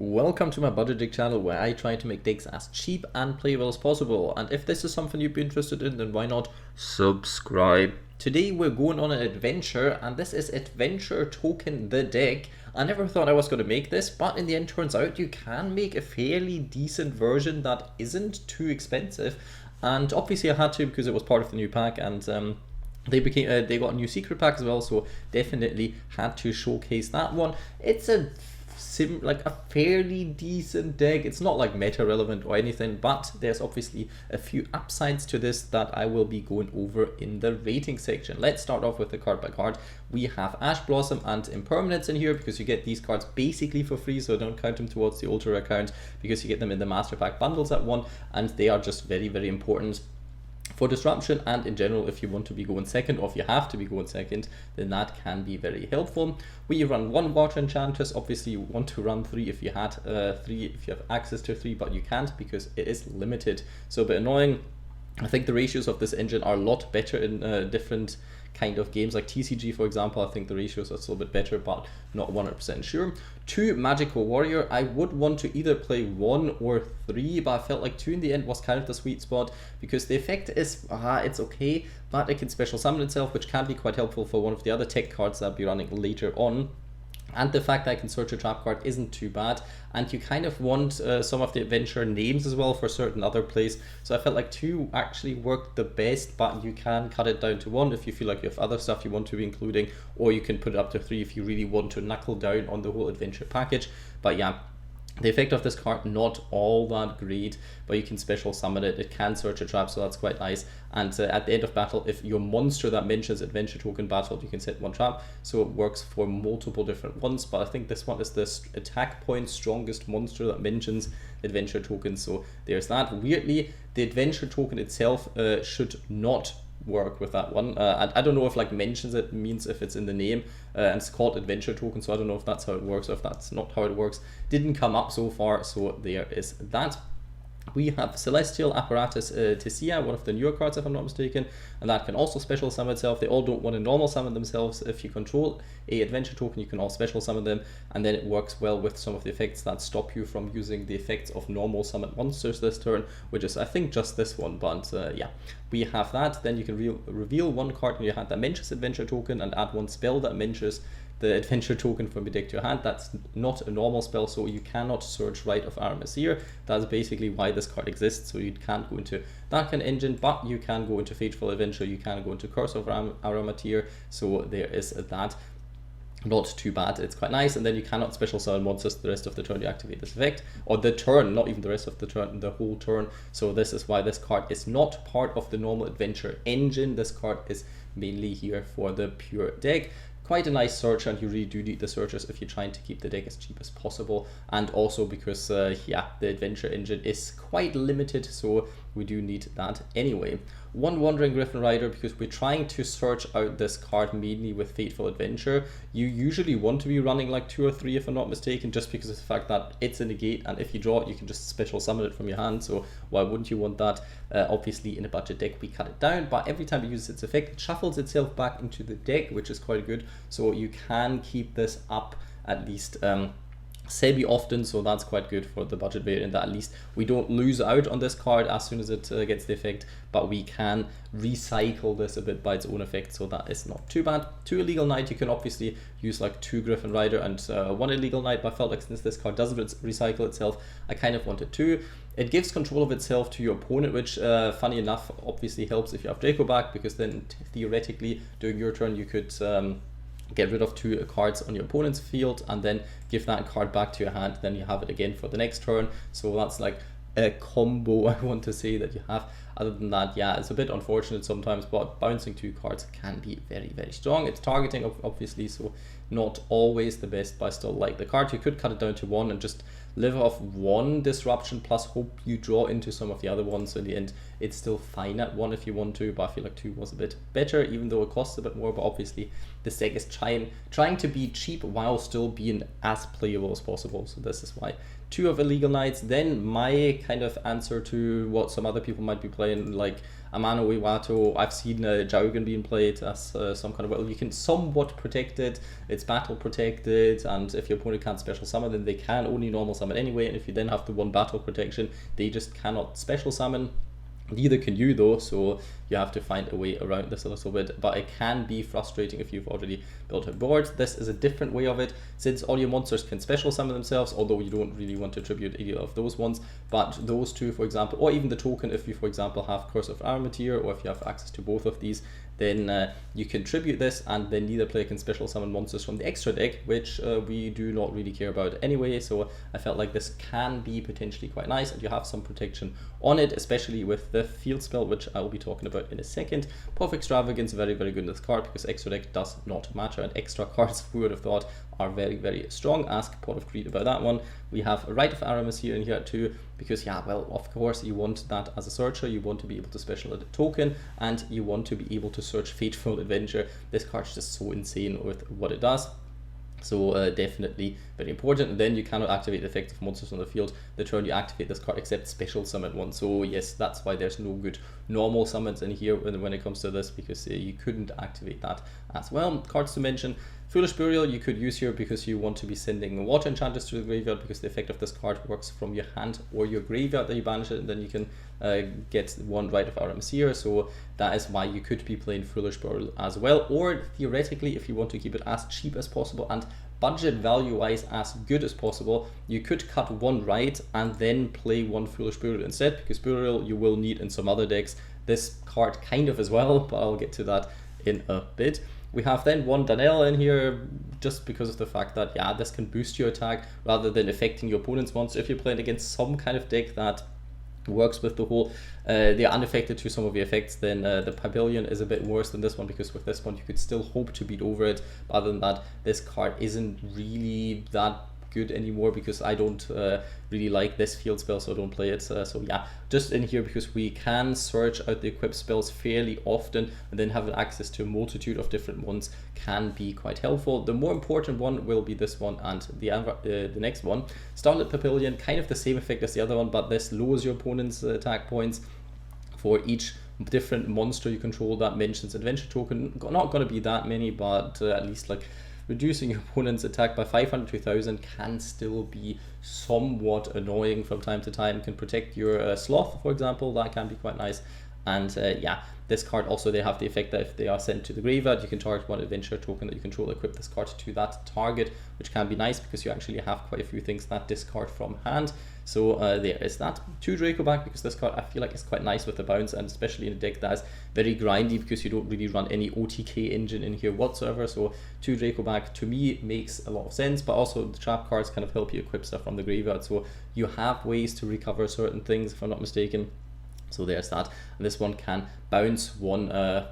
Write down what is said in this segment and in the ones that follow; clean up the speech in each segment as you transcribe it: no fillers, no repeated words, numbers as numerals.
Welcome to my budget deck channel where I try to make decks as cheap and playable as possible, and if this is something you'd be interested in, then why not subscribe. Today we're going on an adventure, and this is Adventure Token the deck. I never thought I was going to make this, but in the end turns out you can make a fairly decent version that isn't too expensive, and obviously I had to because it was part of the new pack, and they got a new secret pack as well, so definitely had to showcase that one. It's a fairly decent deck. It's not like meta relevant or anything, but there's obviously a few upsides to this that I will be going over in the rating section. Let's start off with the card by card. We have Ash Blossom and Impermanence in here because you get these cards basically for free, so don't count them towards the Ultra account because you get them in the Master Pack bundles at one, and they are just very, very important for disruption, and in general if you want to be going second, or if you have to be going second, then that can be very helpful. We run one Water Enchantress. Obviously you want to run three if you had three, if you have access to three, but you can't because it is limited, so a bit annoying. I think the ratios of this engine are a lot better in different kind of games, like TCG for example. I think the ratios are still a bit better, but not 100% sure. 2 Magical Warrior. I would want to either play 1 or 3, but I felt like 2 in the end was kind of the sweet spot because the effect is it's okay, but it can special summon itself, which can be quite helpful for one of the other tech cards that I'll be running later on. And the fact that I can search a trap card isn't too bad, and you kind of want some of the adventure names as well for certain other plays, so I felt like 2 actually worked the best, but you can cut it down to 1 if you feel like you have other stuff you want to be including, or you can put it up to 3 if you really want to knuckle down on the whole adventure package. But yeah, the effect of this card, not all that great, but you can special summon it. It can search a trap, so that's quite nice. And at the end of battle, if your monster that mentions adventure token battled, you can set 1 trap, so it works for multiple different ones. But I think this one is the attack point strongest monster that mentions adventure token, so there's that. Weirdly, the adventure token itself should not work with that one. I don't know if like mentions it means if it's in the name, and it's called adventure token, so I don't know if that's how it works or if that's not how it works. Didn't come up so far, so there is that. We have Celestial Apparatus Tessia, one of the newer cards if I'm not mistaken, and that can also special summon itself. They all don't want to normal summon themselves. If you control a adventure token, you can all special summon them, and then it works well with some of the effects that stop you from using the effects of normal summoned monsters this turn, which is I think just this one, but yeah, we have that. Then you can reveal 1 card in your hand that mentions adventure token and add 1 spell that mentions the adventure token from your deck to your hand. That's not a normal spell, so you cannot search Rite of Aramis here. That's basically why this card exists, so you can't go into that kind of engine, but you can go into Fateful Adventure, you can go into Curse of Aramatir, so there is that. Not too bad, it's quite nice. And then you cannot special summon monsters the rest of the turn you activate this effect, or the turn, not even the rest of the turn, the whole turn. So this is why this card is not part of the normal adventure engine. This card is mainly here for the pure deck. Quite a nice searcher, and you really do need the searchers if you're trying to keep the deck as cheap as possible, and also because yeah, the adventure engine is quite limited, so we do need that anyway. 1 Wandering Griffin Rider, because we're trying to search out this card mainly with Fateful Adventure. You usually want to be running like 2 or 3 if I'm not mistaken, just because of the fact that it's a negate, and if you draw it you can just special summon it from your hand, so why wouldn't you want that? Obviously in a budget deck we cut it down, but every time you use its effect it shuffles itself back into the deck, which is quite good, so you can keep this up at least semi-often, so that's quite good for the budget variant, that at least we don't lose out on this card as soon as it gets the effect, but we can recycle this a bit by its own effect, so that is not too bad. 2 Illegal Knight, you can obviously use like 2 Griffin Rider and 1 Illegal Knight, but I felt like since this card doesn't recycle itself, I kind of wanted 2. It gives control of itself to your opponent, which funny enough obviously helps if you have Draco back, because then theoretically during your turn you could get rid of 2 cards on your opponent's field and then give that card back to your hand, then you have it again for the next turn. So that's like a combo I want to say that you have. Other than that, yeah, it's a bit unfortunate sometimes, but bouncing 2 cards can be very, very strong. It's targeting obviously, so not always the best, but I still like the card. You could cut it down to 1 and just live off 1 disruption plus hope you draw into some of the other ones, so in the end it's still fine at 1 if you want to, but I feel like 2 was a bit better, even though it costs a bit more, but obviously this deck is trying to be cheap while still being as playable as possible. So this is why. 2 of Illegal Knights. Then my kind of answer to what some other people might be playing, like Amano Iwato. I've seen Jaugen being played as some kind of, well, you can somewhat protect it, it's battle protected, and if your opponent can't special summon, then they can only normal summon anyway, and if you then have the 1 battle protection, they just cannot special summon. Neither can you though, so you have to find a way around this a little bit, but it can be frustrating if you've already built a board. This is a different way of it, since all your monsters can special summon themselves, although you don't really want to tribute any of those ones, but those 2, for example, or even the token, if you, for example, have Curse of Armateer, or if you have access to both of these, then you can tribute this, and then neither player can special summon monsters from the extra deck, which we do not really care about anyway, so I felt like this can be potentially quite nice, and you have some protection on it, especially with the field spell, which I will be talking about in a second. Puff Extravagance, very, very good in this card, because extra deck does not matter, and extra cards, who would have thought, are very, very strong. Ask Pot of Greed about that one. We have Rite of Aramis here in here too, because yeah, well, of course you want that as a searcher, you want to be able to special a token, and you want to be able to search Fateful Adventure. This card is just so insane with what it does. So definitely very important. And then you cannot activate effective monsters on the field the turn you activate this card, except special summon one. So yes, that's why there's no good normal summons in here when it comes to this, because you couldn't activate that as well. Cards to mention: Foolish Burial you could use here because you want to be sending Water Enchanters to the graveyard, because the effect of this card works from your hand or your graveyard, that you banish it, and then you can get 1 Rite of Aramis here. So that is why you could be playing Foolish Burial as well, or theoretically, if you want to keep it as cheap as possible and budget value wise as good as possible, you could cut 1 Rite and then play 1 Foolish Burial instead, because Burial you will need in some other decks, this card kind of as well, but I'll get to that in a bit. We have then 1 Danelle in here, just because of the fact that, yeah, this can boost your attack rather than affecting your opponent's monster. If you're playing against some kind of deck that works with the whole, they're unaffected to some of the effects, then the Pavilion is a bit worse than this one, because with this one you could still hope to beat over it. Other than that, this card isn't really that good anymore, because I don't really like this field spell, so I don't play it. So yeah, just in here because we can search out the equipped spells fairly often, and then having access to a multitude of different ones can be quite helpful. The more important one will be this one and the next one. Starlit Pavilion, kind of the same effect as the other one, but this lowers your opponent's attack points for each different monster you control that mentions adventure token. Not going to be that many, but at least like reducing your opponent's attack by 500 to 1000 can still be somewhat annoying from time to time. Can protect your Sloth, for example, that can be quite nice. And yeah, this card also, they have the effect that if they are sent to the graveyard, you can target 1 adventure token that you control, equip this card to that target, which can be nice because you actually have quite a few things that discard from hand. So there is that. 2 Draco back, because this card I feel like is quite nice with the bounce, and especially in a deck that is very grindy, because you don't really run any OTK engine in here whatsoever. So 2 Draco back to me makes a lot of sense, but also the trap cards kind of help you equip stuff from the graveyard, so you have ways to recover certain things, if I'm not mistaken. So there's that. And this one can bounce 1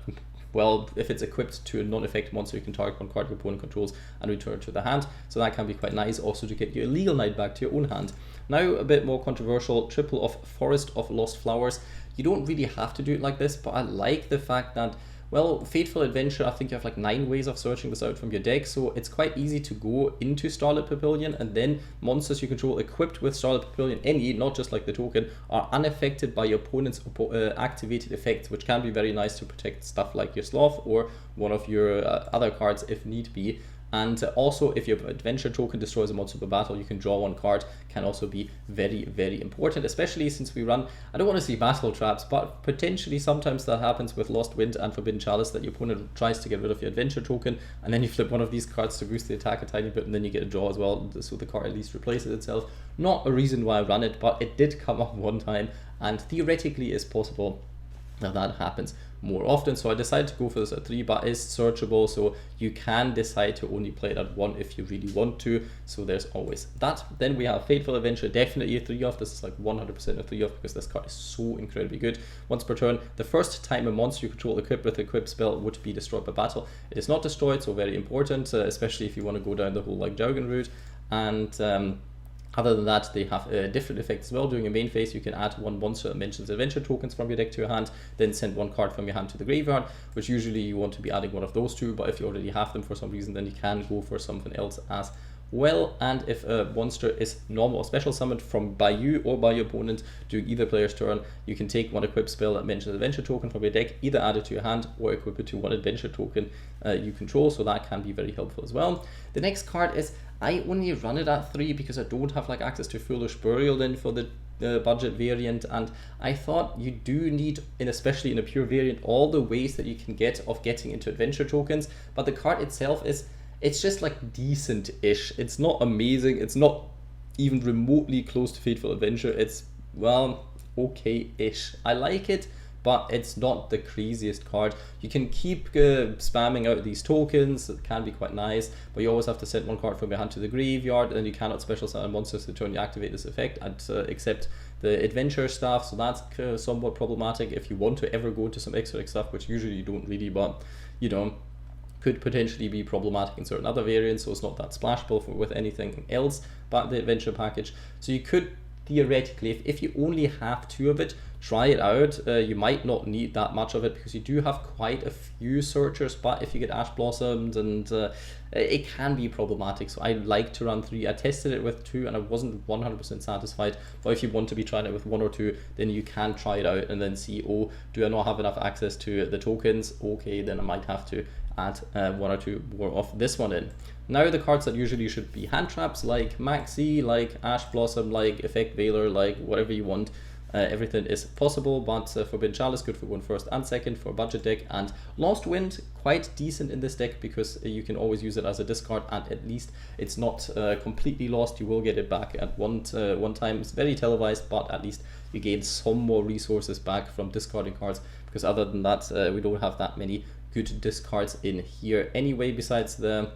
well, if it's equipped to a non-effect monster, you can target 1 card your opponent controls and return it to the hand. So that can be quite nice, also to get your Illegal Knight back to your own hand. Now, a bit more controversial, triple of Forest of Lost Flowers. You don't really have to do it like this, but I like the fact that, well, Fateful Adventure, I think you have like 9 ways of searching this out from your deck, so it's quite easy to go into Starlit Pavilion, and then monsters you control equipped with Starlit Pavilion, any, not just like the token, are unaffected by your opponent's activated effects, which can be very nice to protect stuff like your Sloth or one of your other cards if need be. And also, if your adventure token destroys a monster per battle, you can draw 1 card, can also be very, very important, especially since we run, I don't want to say battle traps, but potentially sometimes that happens with Lost Wind and Forbidden Chalice, that your opponent tries to get rid of your adventure token, and then you flip one of these cards to boost the attack a tiny bit, and then you get a draw as well, so the card at least replaces itself. Not a reason why I run it, but it did come up one time, and theoretically is possible that happens more often, so I decided to go for this at 3, but it's searchable, so you can decide to only play it at 1 if you really want to, so there's always that. Then we have Fateful Adventure, definitely a 3 off. This is like 100% a 3 off, because this card is so incredibly good. Once per turn, the first time a monster you control equipped with a equipped spell would be destroyed by battle, it is not destroyed, so very important, especially if you want to go down the whole like Jaugen route. And Other than that, they have different effects as well. During your main phase, you can add one monster that mentions adventure tokens from your deck to your hand, then send one card from your hand to the graveyard, which usually you want to be adding one of those two, but if you already have them for some reason, then you can go for something else as well. And if a monster is normal or special summoned from by you or by your opponent during either player's turn, you can take one equip spell that mentions adventure token from your deck, either add it to your hand or equip it to one adventure token you control, so that can be very helpful as well. The next card is, I only run it at 3 because I don't have like access to Foolish Burial in for the budget variant, and I thought you do need, especially in a pure variant, all the ways that you can get of getting into adventure tokens, but the card itself is, it's just like decent-ish. It's not amazing. It's not even remotely close to Fateful Adventure. It's, well, okay-ish. I like it, but it's not the craziest card. You can keep spamming out these tokens. It can be quite nice, but you always have to send one card from your hand to the graveyard, and you cannot special summon monsters the turn you activate this effect, except the adventure stuff, so that's somewhat problematic if you want to ever go into some extra stuff, which usually you don't really, but, you know, could potentially be problematic in certain other variants, so it's not that splashable with anything else but the adventure package. So you could theoretically, if you only have 2 of it, try it out. You might not need that much of it because you do have quite a few searchers, but if you get Ash Blossomed, and it can be problematic, so I like to run 3. I tested it with 2 and I wasn't 100% satisfied, but if you want to be trying it with 1 or 2, then you can try it out and then see, oh, do I not have enough access to the tokens? Okay, then I might have to add 1 or 2 more of this one in. Now the cards that usually should be hand traps, like Maxi, like Ash Blossom, like Effect Veiler, like whatever you want, everything is possible, but Forbidden Chalice good for going first and second for budget deck, and Lost Wind quite decent in this deck because you can always use it as a discard, and at least it's not completely lost. You will get it back at one time. It's very televised, but at least you gain some more resources back from discarding cards, because other than that we don't have that many good discards in here anyway, besides the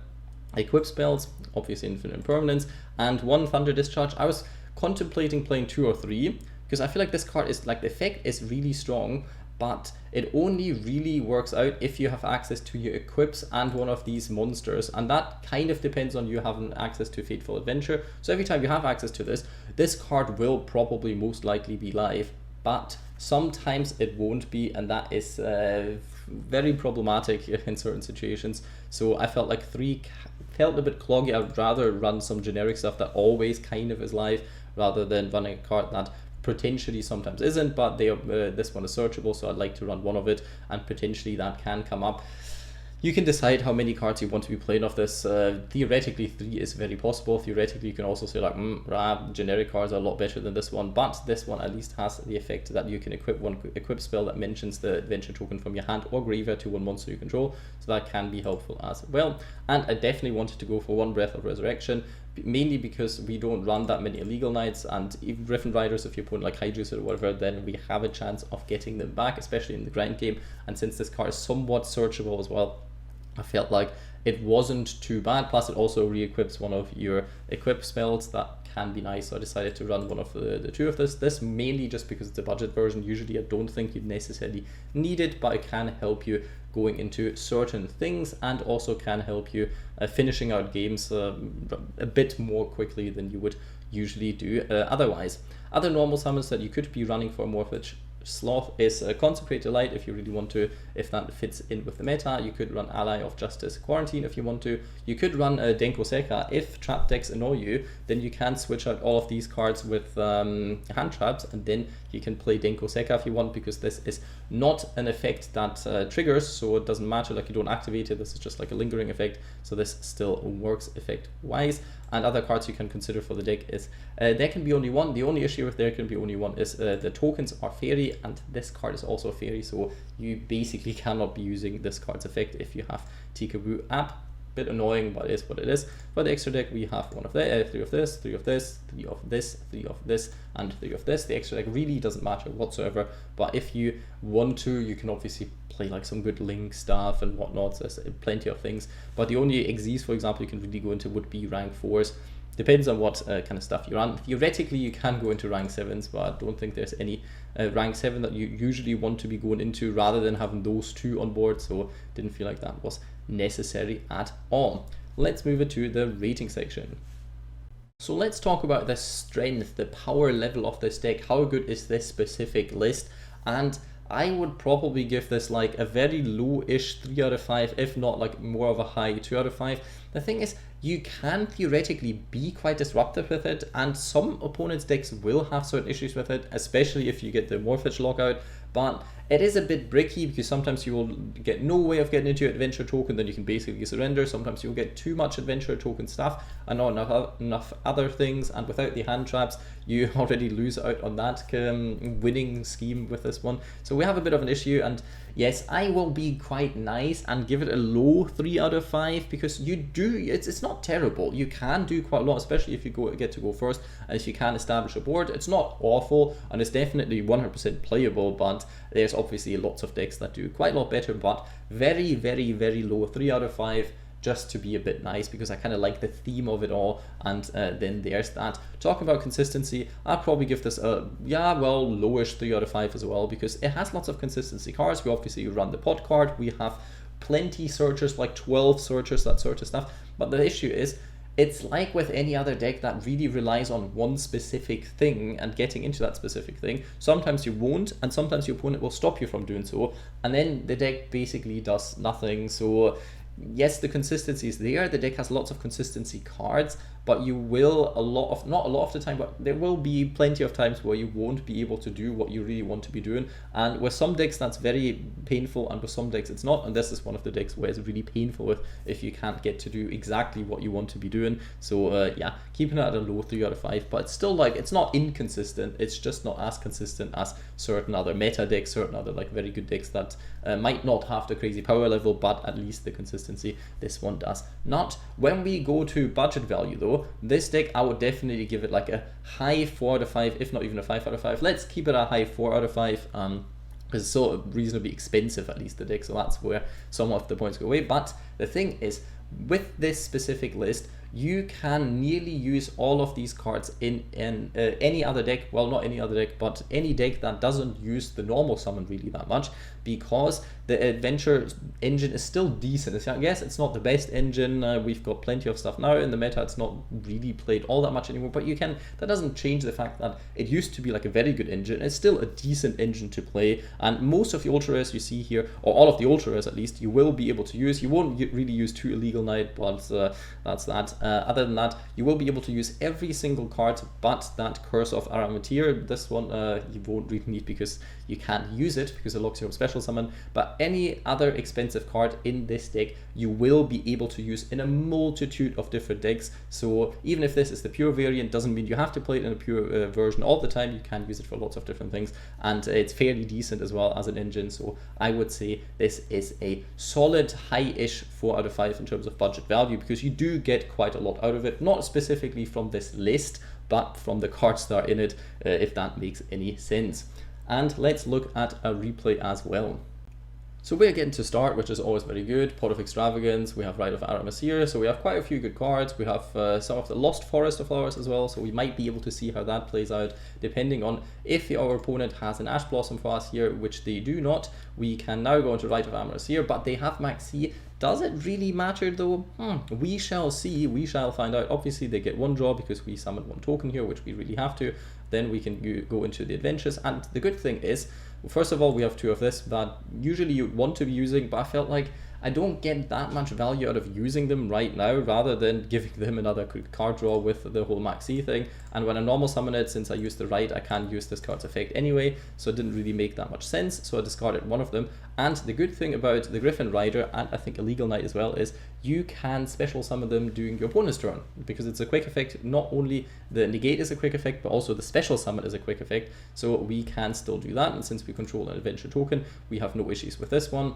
equip spells, obviously Infinite Impermanence, and 1 Thunder Discharge. I was contemplating playing 2 or 3, because I feel like this card is, like, the effect is really strong, but it only really works out if you have access to your equips and one of these monsters, and that kind of depends on you having access to Fateful Adventure. So every time you have access to this card will probably most likely be live, but sometimes it won't be, and that is very problematic in certain situations. So I felt like 3 felt a bit cloggy. I'd rather run some generic stuff that always kind of is live, rather than running a card that potentially sometimes isn't, but they this one is searchable, so I'd like to run one of it, and potentially that can come up. You can decide how many cards you want to be playing of this. Theoretically 3 is very possible. Theoretically you can also say like, generic cards are a lot better than this one, but this one at least has the effect that you can equip one equip spell that mentions the adventure token from your hand or graveyard to one monster you control, so that can be helpful as well. And I definitely wanted to go for 1 Breath of Resurrection, mainly because we don't run that many illegal knights, and even Griffin Riders, if you put like Hydrus or whatever, then we have a chance of getting them back, especially in the grind game. And since this card is somewhat searchable as well, I felt like it wasn't too bad. Plus it also re-equips one of your equip spells. That can be nice, so I decided to run one of the 2 of this mainly just because it's a budget version. Usually I don't think you'd necessarily need it, but it can help you going into certain things, and also can help you finishing out games a bit more quickly than you would usually do otherwise. Other normal summons that you could be running for more of which Sloth is Consecrated Light if you really want to, if that fits in with the meta. You could run Ally of Justice Quarantine if you want to. You could run Denko Seka. If trap decks annoy you, then you can switch out all of these cards with hand traps, and then you can play Denko Seka if you want, because this is not an effect that triggers, so it doesn't matter, like you don't activate it. This is just like a lingering effect, so this still works effect wise. And other cards you can consider for the deck is there can be only 1. The only issue with there can be only 1 is the tokens are fairy, and this card is also fairy, so you basically cannot be using this card's effect if you have Tikaboo app. Bit annoying, but it is what it is. For the extra deck we have 1 of the 3 of this, 3 of this, 3 of this, 3 of this, and 3 of this. The extra deck really doesn't matter whatsoever, but if you want to, you can obviously play like some good Link stuff and whatnot. There's plenty of things, but the only Xyz, for example, you can really go into would be rank 4s. Depends on what kind of stuff you run. Theoretically you can go into rank 7s, but I don't think there's any rank 7 that you usually want to be going into, rather than having those 2 on board, so didn't feel like that was necessary at all. Let's move it to the rating section. So let's talk about the strength, the power level of this deck. How good is this specific list? And I would probably give this like a very low-ish 3 out of 5, if not like more of a high 2 out of 5. The thing is, you can theoretically be quite disruptive with it, and some opponents' decks will have certain issues with it, especially if you get the Morphage lockout, but it is a bit bricky because sometimes you will get no way of getting into your adventure token, then you can basically surrender. Sometimes you'll get too much adventure token stuff and not enough other things, and without the hand traps, you already lose out on that winning scheme with this one. So we have a bit of an issue, and yes, I will be quite nice and give it a low 3 out of 5 because it's not terrible. You can do quite a lot, especially if you get to go first, and if you can establish a board. It's not awful, and it's definitely 100% playable, but there's obviously lots of decks that do quite a lot better, but very, very, very low 3 out of 5. Just to be a bit nice because I kind of like the theme of it all, and then there's that. Talking about consistency, I'd probably give this a lowish 3 out of 5 as well because it has lots of consistency cards. We obviously run the pot card, we have plenty searchers, like 12 searchers, that sort of stuff, but the issue is it's like with any other deck that really relies on one specific thing and getting into that specific thing. Sometimes you won't, and sometimes your opponent will stop you from doing so, and then the deck basically does nothing. So yes, the consistency is there. The deck has lots of consistency cards, but you will not a lot of the time, but there will be plenty of times where you won't be able to do what you really want to be doing. And with some decks that's very painful, and with some decks it's not. And this is one of the decks where it's really painful if you can't get to do exactly what you want to be doing. So yeah, keeping it at a low 3 out of 5, but it's still like, it's not inconsistent. It's just not as consistent as certain other meta decks, certain other like very good decks that might not have the crazy power level, but at least the consistency this one does not. When we go to budget value though, this deck I would definitely give it like a high 4 out of 5, if not even a 5 out of 5. Let's keep it a high 4 out of 5 because it's so reasonably expensive, at least the deck, so that's where some of the points go away. But the thing is, with this specific list, you can nearly use all of these cards in any other deck. Well, not any other deck, but any deck that doesn't use the normal summon really that much, because the adventure engine is still decent. I guess it's not the best engine. We've got plenty of stuff now in the meta. It's not really played all that much anymore, but that doesn't change the fact that it used to be like a very good engine. It's still a decent engine to play, and most of the ultra rares you see here, or all of the ultra rares at least, you will be able to use. You won't really use 2 illegal knight, but that's that. Other than that, you will be able to use every single card but that Curse of Arametir. This one you won't really need because you can't use it because it locks your special summon, but any other expensive card in this deck you will be able to use in a multitude of different decks. So even if this is the pure variant, doesn't mean you have to play it in a pure version all the time. You can use it for lots of different things, and it's fairly decent as well as an engine. So I would say this is a solid high-ish 4 out of 5 in terms of budget value, because you do get quite a lot out of it, not specifically from this list, but from the cards that are in it, if that makes any sense. And let's look at a replay as well. So we're getting to start, which is always very good. Pot of Extravagance, we have Rite of Aramis here, so we have quite a few good cards. We have some of the Lost Forest of Flowers as well, so we might be able to see how that plays out, depending on if our opponent has an Ash Blossom for us here, which they do not. We can now go into Rite of Aramis here, but they have Maxi. Does it really matter though? We shall see, we shall find out. Obviously they get 1 draw because we summoned 1 token here, which we really have to. Then we can go into the adventures, and the good thing is, first of all, we have 2 of this that usually you'd want to be using, but I felt like I don't get that much value out of using them right now, rather than giving them another card draw with the whole Maxi thing. And when I normal summon it, since I used the right, I can't use this card's effect anyway, so it didn't really make that much sense, so I discarded 1 of them. And the good thing about the Griffin Rider, and I think Illegal Knight as well, is you can special summon them during your opponent's turn, because it's a quick effect. Not only the negate is a quick effect, but also the special summon is a quick effect, so we can still do that. And since we control an adventure token, we have no issues with this one.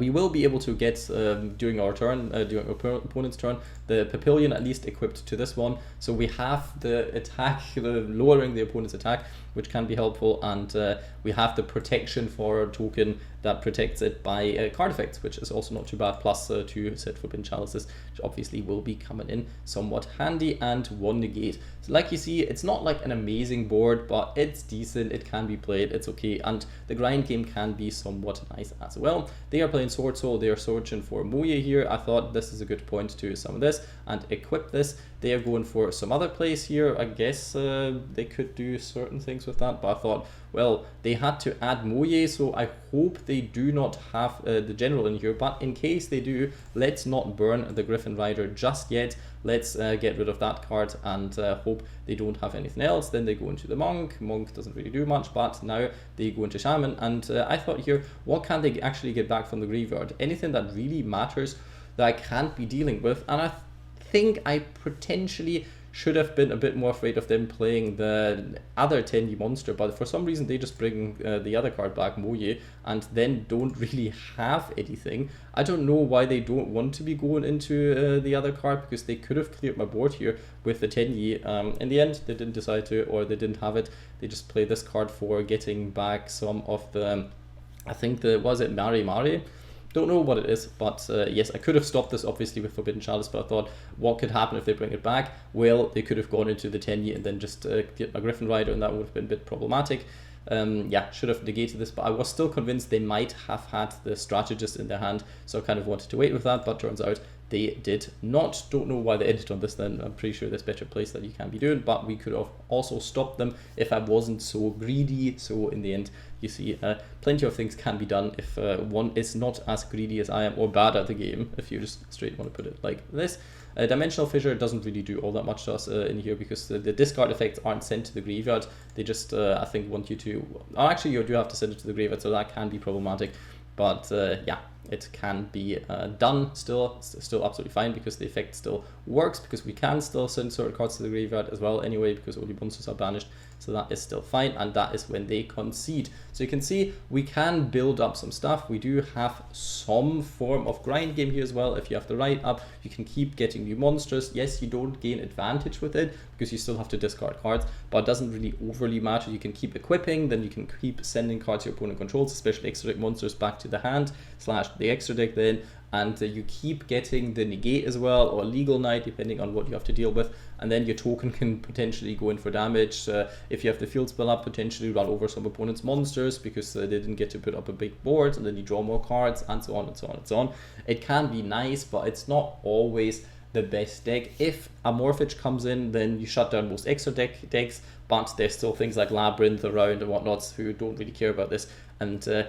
We will be able to get, during our turn, during our opponent's turn, the Papillion at least equipped to this one. So we have the attack, lowering the opponent's attack, which can be helpful, and we have the protection for a token that protects it by card effects, which is also not too bad, plus 2 set Forbidden Chalices, which obviously will be coming in somewhat handy, and 1 negate. So like you see, it's not like an amazing board, but it's decent, it can be played, it's okay, and the grind game can be somewhat nice as well. They are playing Sword Soul, they are searching for Moye here. I thought this is a good point to some of this and equip this. They are going for some other plays here. I guess they could do certain things with that, but I thought, well, they had to add Moye, so I hope they do not have the general in here, but in case they do, let's not burn the Griffin Rider just yet. Let's get rid of that card and hope they don't have anything else. Then they go into the Monk. Monk doesn't really do much, but now they go into Shaman, and I thought here, what can they actually get back from the graveyard? Anything that really matters that I can't be dealing with, and I think I potentially should have been a bit more afraid of them playing the other 10 monster, but for some reason they just bring the other card back, Moye, and then don't really have anything. I don't know why they don't want to be going into the other card, because they could have cleared my board here with the 10 in the end, they didn't decide to, or they didn't have it. They just played this card for getting back some of the, I think was it Mare Mare? Don't know what it is, but yes, I could have stopped this obviously with Forbidden Chalice, but I thought, what could happen if they bring it back? Well, they could have gone into the 10 and then just get a Griffin Rider, and that would have been a bit problematic. Yeah, should have negated this, but I was still convinced they might have had the strategist in their hand, so I kind of wanted to wait with that, but turns out they did not. Don't know why they ended on this then. I'm pretty sure there's better plays that you can be doing, but we could have also stopped them if I wasn't so greedy. So in the end, you see, plenty of things can be done if one is not as greedy as I am, or bad at the game, if you just straight want to put it like this. Dimensional Fissure doesn't really do all that much to us in here, because the discard effects aren't sent to the graveyard. They just, I think, want you to... actually, you do have to send it to the graveyard, so that can be problematic. But yeah, it can be done still absolutely fine, because the effect still works, because we can still send certain cards to the graveyard as well anyway, because all the monsters are banished. So that is still fine, and that is when they concede. So you can see we can build up some stuff. We do have some form of grind game here as well. If you have the right up, you can keep getting new monsters. Yes, you don't gain advantage with it, because you still have to discard cards, but it doesn't really overly matter. You can keep equipping, then you can keep sending cards your opponent controls, especially extra deck monsters, back to the hand / the extra deck then, and you keep getting the negate as well, or legal knight, depending on what you have to deal with, and then your token can potentially go in for damage. If you have the field spell up, potentially run over some opponent's monsters because they didn't get to put up a big board, and then you draw more cards, and so on and so on and so on. It can be nice, but it's not always the best deck. If a Morphage comes in, then you shut down most extra decks, but there's still things like Labyrinth around and whatnot who don't really care about this, and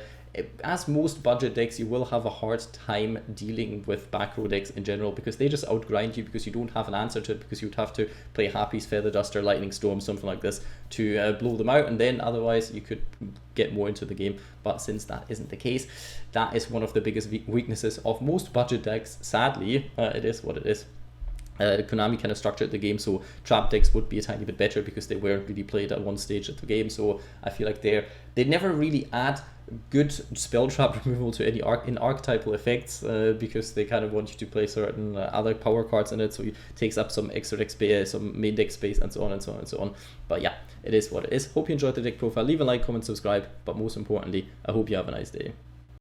as most budget decks, you will have a hard time dealing with back row decks in general, because they just outgrind you, because you don't have an answer to it, because you'd have to play Happy's Feather Duster, Lightning Storm, something like this to blow them out, and then otherwise you could get more into the game. But since that isn't the case, that is one of the biggest weaknesses of most budget decks. Sadly, it is what it is. Konami kind of structured the game so trap decks would be a tiny bit better, because they weren't really played at one stage of the game. So I feel like they never really add good spell trap removal to any archetypal effects, because they kind of want you to play certain other power cards in it, so it takes up some extra deck space, some main deck space, and so on and so on and so on. But yeah, it is what it is. Hope you enjoyed the deck profile. Leave a like, comment, subscribe, but most importantly, I hope you have a nice day.